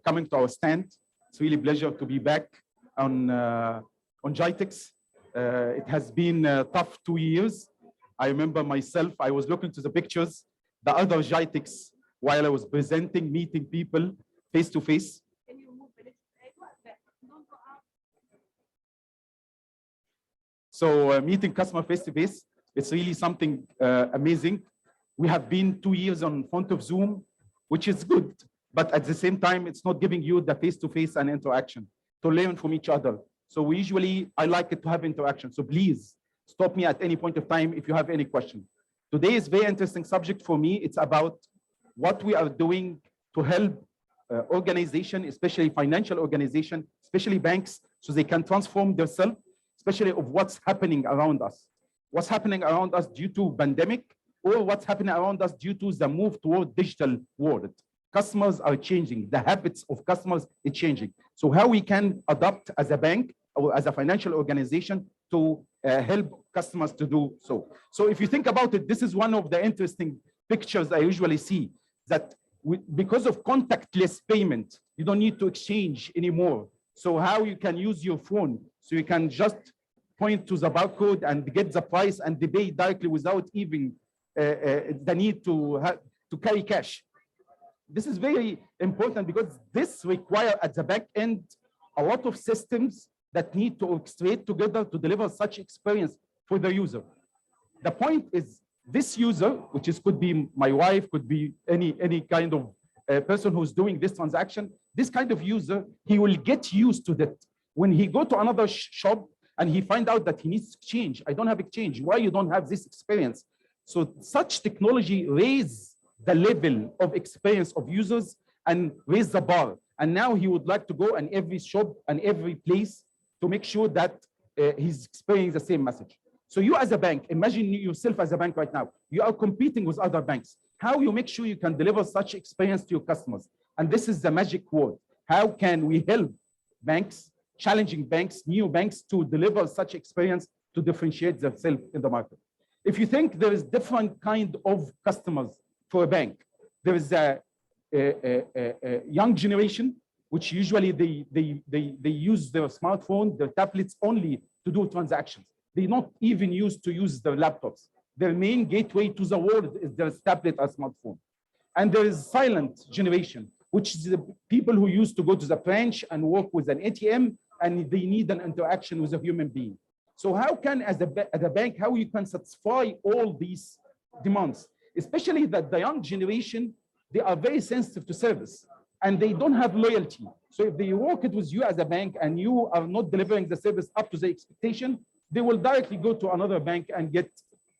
coming to our stand. It's really a pleasure to be back on GITEX. It has been a tough 2 years. I remember myself, I was looking to the pictures, the other GITEX, while I was presenting, meeting people face to face. So meeting customer face to face, it's really something amazing. We have been 2 years on front of Zoom, which is good, but at the same time, it's not giving you the face to face and interaction to learn from each other. So I like it to have interaction. So please stop me at any point of time if you have any question. Today is a very interesting subject for me. It's about what we are doing to help organization, especially financial organization, especially banks, so they can transform themselves, especially of what's happening around us. What's happening around us due to pandemic, or what's happening around us due to the move toward digital world. Customers are changing. The habits of customers is changing. So how we can adapt as a bank or as a financial organization to help customers to do so. So if you think about it, this is one of the interesting pictures I usually see, that because of contactless payment, you don't need to exchange anymore. So how you can use your phone, so you can just point to the barcode and get the price and pay directly without even the need to carry cash. This is very important because this requires at the back end a lot of systems that need to orchestrate together to deliver such experience for the user. The point is, this user, which could be my wife, could be any kind of person who's doing this transaction, this kind of user, he will get used to that. When he go to another shop and he find out that he needs exchange, I don't have exchange, why you don't have this experience? So such technology raise the level of experience of users and raise the bar. And now he would like to go in every shop and every place to make sure that he's experiencing the same message. So you as a bank, imagine yourself as a bank right now, you are competing with other banks. How you make sure you can deliver such experience to your customers? And this is the magic word. How can we help banks, challenging banks, new banks to deliver such experience to differentiate themselves in the market? If you think there is different kind of customers for a bank, there is a young generation, which usually they use their smartphone, their tablets only to do transactions. They're not even used to use their laptops. Their main gateway to the world is their tablet or smartphone. And there is silent generation, which is the people who used to go to the branch and work with an ATM, and they need an interaction with a human being. So how can, as a bank, how you can satisfy all these demands? Especially that the young generation, they are very sensitive to service and they don't have loyalty. So if they work it with you as a bank and you are not delivering the service up to the expectation, they will directly go to another bank and get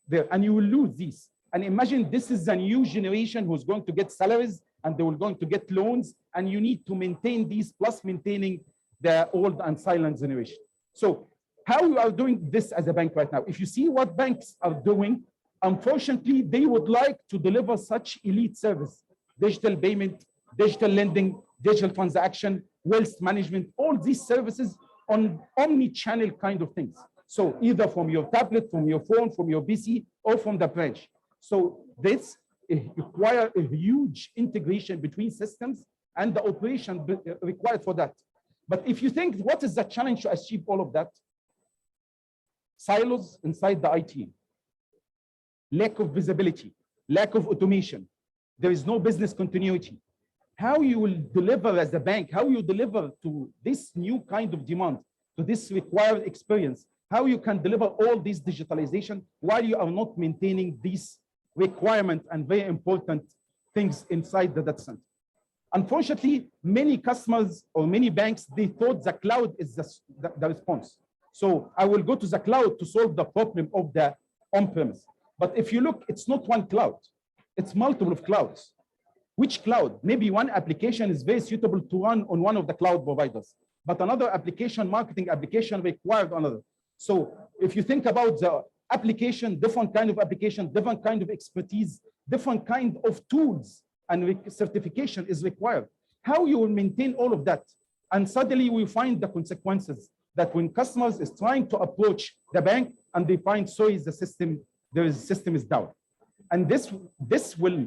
there, and you will lose these. And imagine this is a new generation who's going to get salaries and they will going to get loans, and you need to maintain these plus maintaining the old and silent generation. So how you are doing this as a bank right now? If you see what banks are doing, unfortunately, they would like to deliver such elite service, digital payment, digital lending, digital transaction, wealth management, all these services on omni-channel kind of things. So either from your tablet, from your phone, from your PC, or from the branch. So this requires a huge integration between systems and the operation required for that. But if you think, what is the challenge to achieve all of that? Silos inside the IT, lack of visibility, lack of automation. There is no business continuity. How you will deliver as a bank, how you deliver to this new kind of demand, to this required experience, how you can deliver all this digitalization while you are not maintaining these requirements and very important things inside the data center. Unfortunately, many customers or many banks, they thought the cloud is the response. So I will go to the cloud to solve the problem of the on-premise. But if you look, it's not one cloud, it's multiple of clouds. Which cloud? Maybe one application is very suitable to run on one of the cloud providers, but another application, marketing application required another. So if you think about the application, different kind of application, different kind of expertise, different kind of tools and certification is required. How you will maintain all of that? And suddenly we find the consequences that when customers is trying to approach the bank and they find, sorry, the system is down. And this will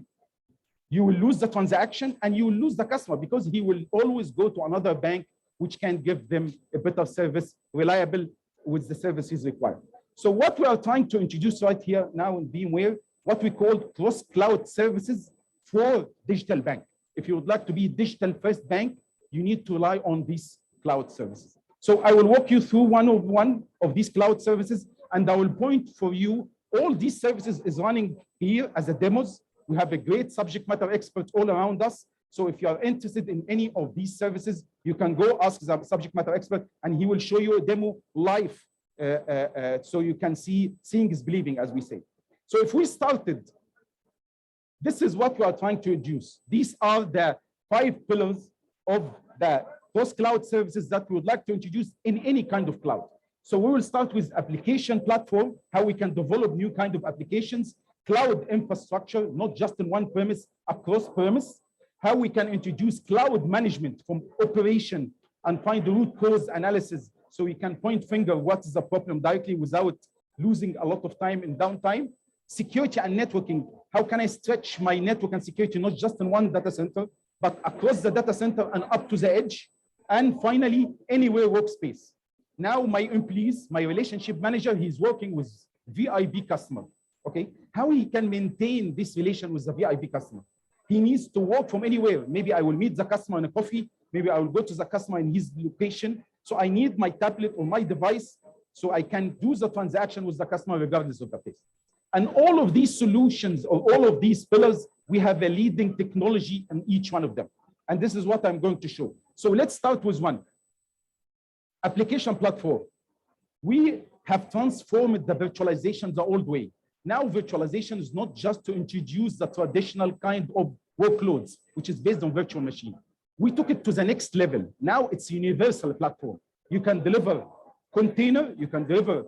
you will lose the transaction and you will lose the customer because he will always go to another bank which can give them a better service, reliable with the services required. So what we are trying to introduce right here now in VMware, what we call cross-cloud services for digital bank. If you would like to be digital first bank, you need to rely on these cloud services. So I will walk you through one of these cloud services, and I will point for you all these services is running here as a demos. We have a great subject matter expert all around us. So if you are interested in any of these services, you can go ask the subject matter expert and he will show you a demo live. So you can see, seeing is believing, as we say. So if we started, this is what we are trying to introduce. These are the 5 pillars of the cross-cloud services that we would like to introduce in any kind of cloud. So we will start with application platform, how we can develop new kind of applications, cloud infrastructure, not just in one premise, across premise, how we can introduce cloud management from operation and find the root cause analysis so we can point finger what is the problem directly without losing a lot of time in downtime. Security and networking, how can I stretch my network and security not just in one data center, but across the data center and up to the edge. And finally, anywhere workspace. Now my employees, my relationship manager, he's working with VIP customer, okay? How he can maintain this relation with the VIP customer? He needs to work from anywhere. Maybe I will meet the customer in a coffee. Maybe I will go to the customer in his location. So I need my tablet or my device so I can do the transaction with the customer regardless of the place. And all of these solutions or all of these pillars, we have a leading technology in each one of them. And this is what I'm going to show. So let's start with one. Application platform. We have transformed the virtualization the old way. Now virtualization is not just to introduce the traditional kind of workloads, which is based on virtual machine. We took it to the next level. Now it's a universal platform. You can deliver container, you can deliver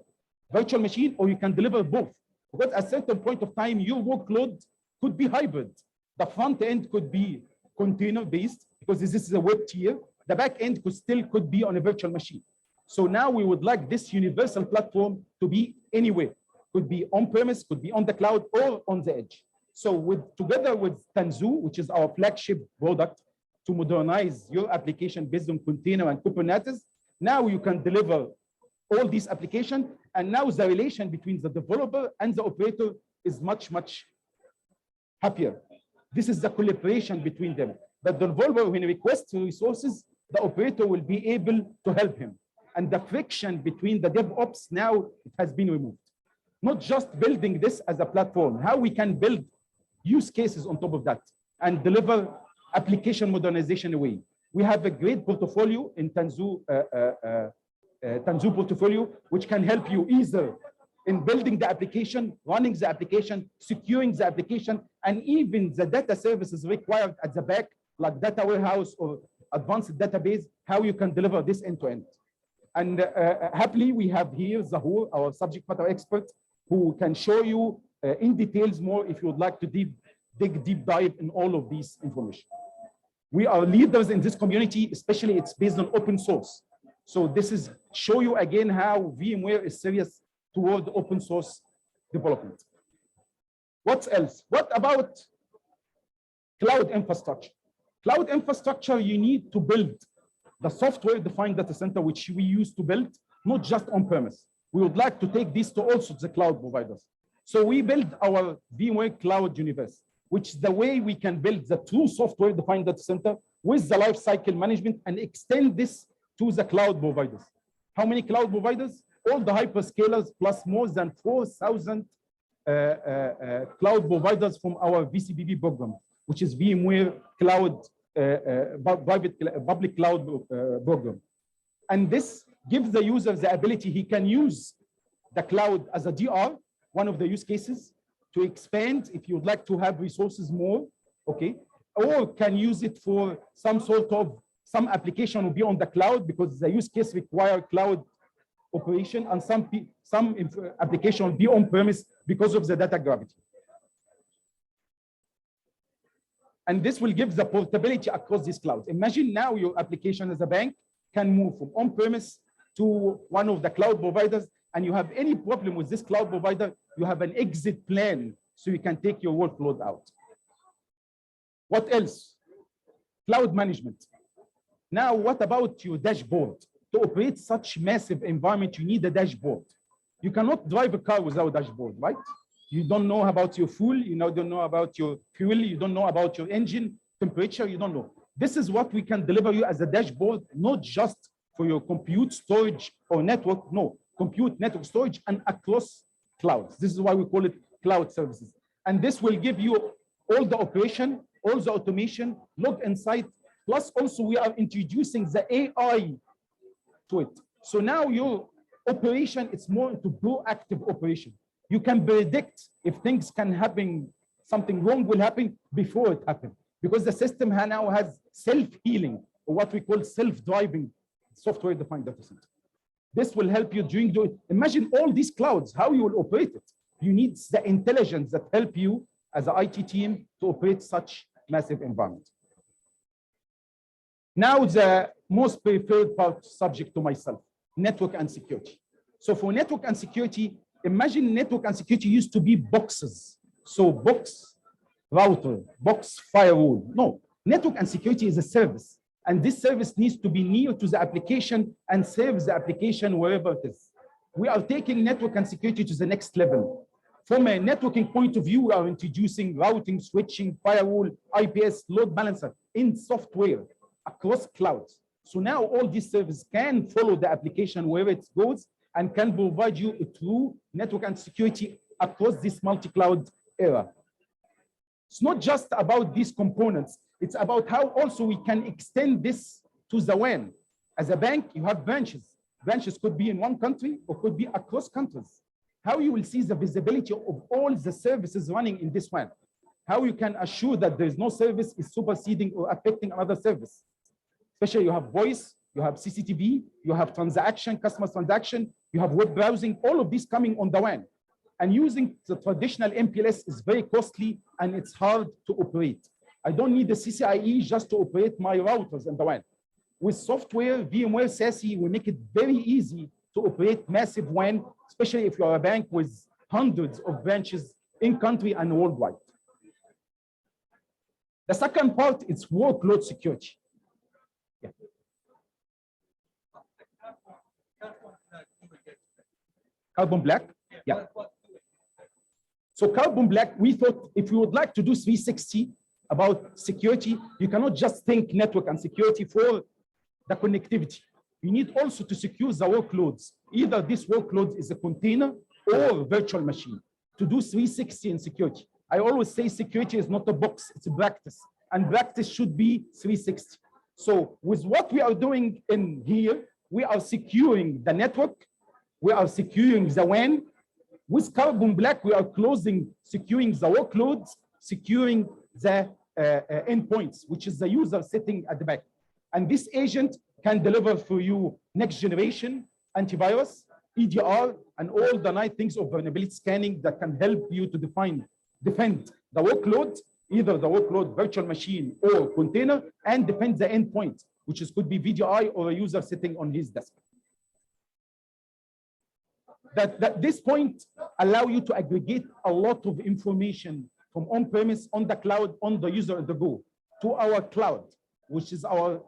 virtual machine, or you can deliver both. Because at a certain point of time, your workload could be hybrid. The front end could be container based because this is a web tier. The back end could be on a virtual machine. So now we would like this universal platform to be anywhere. Could be on-premise, could be on the cloud or on the edge. So together with Tanzu, which is our flagship product to modernize your application based on container and Kubernetes, now you can deliver all these applications. And now the relation between the developer and the operator is much, much happier. This is the collaboration between them. The developer, when he requests resources, the operator will be able to help him. And the friction between the DevOps now it has been removed. Not just building this as a platform, how we can build use cases on top of that and deliver application modernization away. We have a great portfolio in Tanzu portfolio, which can help you either in building the application, running the application, securing the application, and even the data services required at the back, like data warehouse or advanced database, how you can deliver this end to end. And happily, we have here Zahur, our subject matter expert, who can show you in details more if you would like to dig deep dive in all of these information. We are leaders in this community, especially it's based on open source. So this is show you again how VMware is serious toward open source development. What else? What about cloud infrastructure? Cloud infrastructure, you need to build the software-defined data center, which we used to build, not just on-premise. We would like to take this to also the cloud providers. So we build our VMware Cloud Universe, which is the way we can build the true software-defined data center with the lifecycle management and extend this to the cloud providers. How many cloud providers? All the hyperscalers plus more than 4,000 cloud providers from our VCPP program, which is VMware Cloud Public Cloud program. And this gives the user the ability, he can use the cloud as a DR, one of the use cases, to expand if you would like to have resources more, okay? Or can use it for some sort of, some application will be on the cloud because the use case require cloud operation, and some application will be on premise because of the data gravity. And this will give the portability across these clouds. Imagine now your application as a bank can move from on-premise to one of the cloud providers, and you have any problem with this cloud provider, you have an exit plan so you can take your workload out. What else? Cloud management. Now, what about your dashboard? To operate such massive environment, you need a dashboard. You cannot drive a car without a dashboard, right? You don't know about your fuel, you don't know about your fuel, you don't know about your engine temperature, you don't know. This is what we can deliver you as a dashboard, not just for your compute, storage, or network. No, compute, network, storage, and across clouds. This is why we call it cloud services. And this will give you all the operation, all the automation, log insight, plus also we are introducing the AI to it. So now your operation, it's more into proactive operation. You can predict if things can happen, something wrong will happen before it happens. Because the system now has self-healing, or what we call self-driving software-defined data center. This will help you during the, imagine all these clouds, how you will operate it. You need the intelligence that help you as an IT team to operate such massive environment. Now the most preferred part subject to myself, network and security. So for network and security, imagine network and security used to be boxes. So box router, box firewall. No, network and security is a service. And this service needs to be near to the application and serve the application wherever it is. We are taking network and security to the next level. From a networking point of view, we are introducing routing, switching, firewall, IPS, load balancer in software across clouds. So now all these services can follow the application wherever it goes and can provide you a true network and security across this multi-cloud era. It's not just about these components. It's about how also we can extend this to the WAN. As a bank, you have branches. Branches could be in one country or could be across countries. How you will see the visibility of all the services running in this WAN. How you can assure that there is no service is superseding or affecting another service. Especially you have voice, you have CCTV, you have transaction, customer transaction, you have web browsing, all of these coming on the WAN. And using the traditional MPLS is very costly and it's hard to operate. I don't need the CCIE just to operate my routers in the WAN. With software, VMware SASE will make it very easy to operate massive WAN, especially if you're a bank with hundreds of branches in country and worldwide. The second part is workload security. Yeah. Carbon black? Yeah. So carbon black, we thought if you would like to do 360 about security, you cannot just think network and security for the connectivity. You need also to secure the workloads. Either this workload is a container or virtual machine to do 360 in security. I always say security is not a box, it's a practice. And practice should be 360. So with what we are doing in here, we are securing the network, we are securing the WAN. With Carbon Black, we are securing the workloads, securing the endpoints, which is the user sitting at the back. And this agent can deliver for you next generation antivirus, EDR, and all the nice things of vulnerability scanning that can help you to defend the workload, either the workload virtual machine or container, and defend the endpoint, which could be VDI or a user sitting on his desk. That this point allow you to aggregate a lot of information from on-premise, on the cloud, on the user on the go, to our cloud, which is our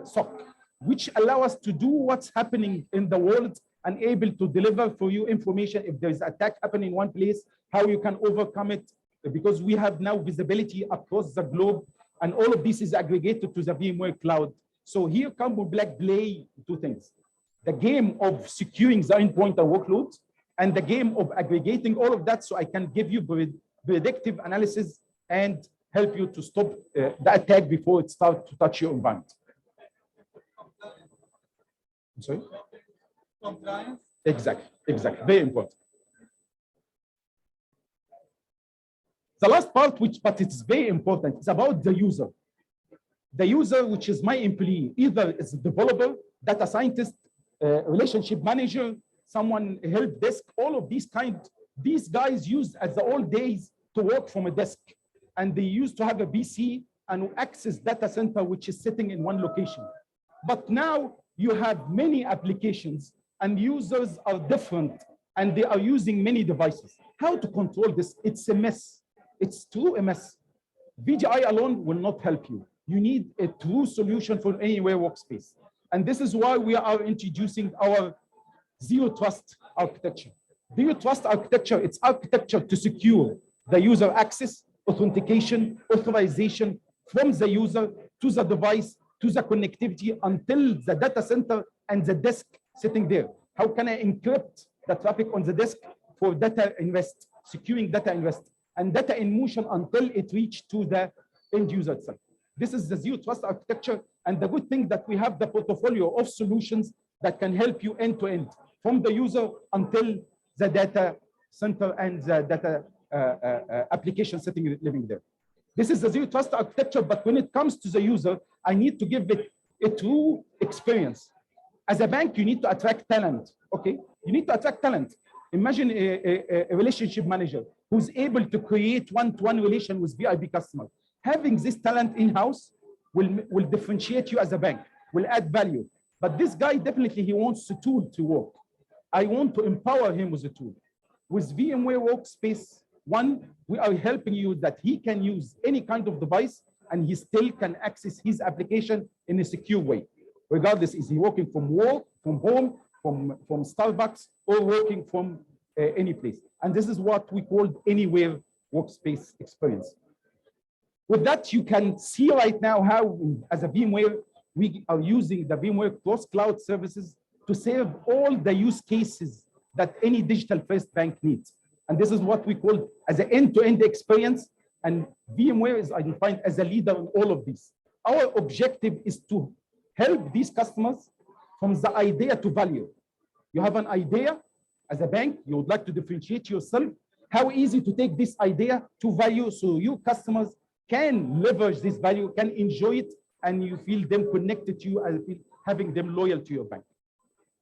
SOC, which allow us to do what's happening in the world and able to deliver for you information if there is attack happening in one place, how you can overcome it, because we have now visibility across the globe, and all of this is aggregated to the VMware cloud. So here Carbon Black play two things: the game of securing the endpoint and workloads, and the game of aggregating all of that so I can give you predictive analysis and help you to stop the attack before it starts to touch your environment. I'm sorry? Compliance? Exactly, very important. The last part, but it's very important, is about the user. The user, which is my employee, either is a developer, data scientist, relationship manager, someone help desk, all of these guys used as the old days to work from a desk. And they used to have a PC and access data center, which is sitting in one location. But now you have many applications and users are different and they are using many devices. How to control this? It's a mess. It's true a mess. VGI alone will not help you. You need a true solution for anywhere workspace. And this is why we are introducing our Zero Trust architecture. Zero Trust architecture, it's architecture to secure the user access, authentication, authorization from the user to the device, to the connectivity until the data center and the desk sitting there. How can I encrypt the traffic on the desk for data in rest, securing data in rest, and data in motion until it reaches to the end user itself. This is the Zero Trust architecture. And the good thing that we have the portfolio of solutions that can help you end to end, from the user until the data center and the data application sitting living there. This is the Zero Trust architecture, but when it comes to the user, I need to give it a true experience. As a bank, you need to attract talent, okay? You need to attract talent. Imagine a relationship manager who's able to create one-to-one relation with VIP customers. Having this talent in-house will differentiate you as a bank, will add value. But this guy, definitely, he wants a tool to work. I want to empower him with a tool. With VMware Workspace 1, we are helping you that he can use any kind of device and he still can access his application in a secure way. Regardless, is he working from work, from home, from Starbucks, or working from any place. And this is what we call anywhere workspace experience. With that, you can see right now how, as a VMware, we are using the VMware cross-cloud services to serve all the use cases that any digital-first bank needs. And this is what we call as an end-to-end experience. And VMware is identified as a leader in all of these. Our objective is to help these customers from the idea to value. You have an idea as a bank, you would like to differentiate yourself. How easy to take this idea to value so your customers can leverage this value, can enjoy it, and you feel them connected to you and having them loyal to your bank.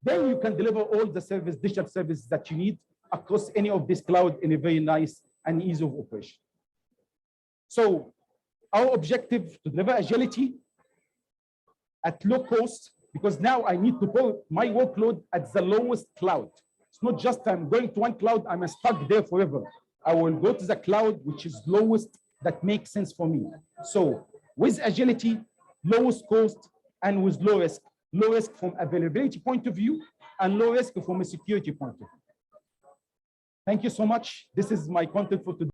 Then you can deliver all the service, digital services that you need across any of this cloud in a very nice and ease of operation. So our objective to deliver agility at low cost, because now I need to put my workload at the lowest cloud. It's not just I'm going to one cloud, I'm stuck there forever. I will go to the cloud which is lowest, that makes sense for me. So with agility, lowest cost, and with low risk from availability point of view, and low risk from a security point of view. Thank you so much. This is my content for today.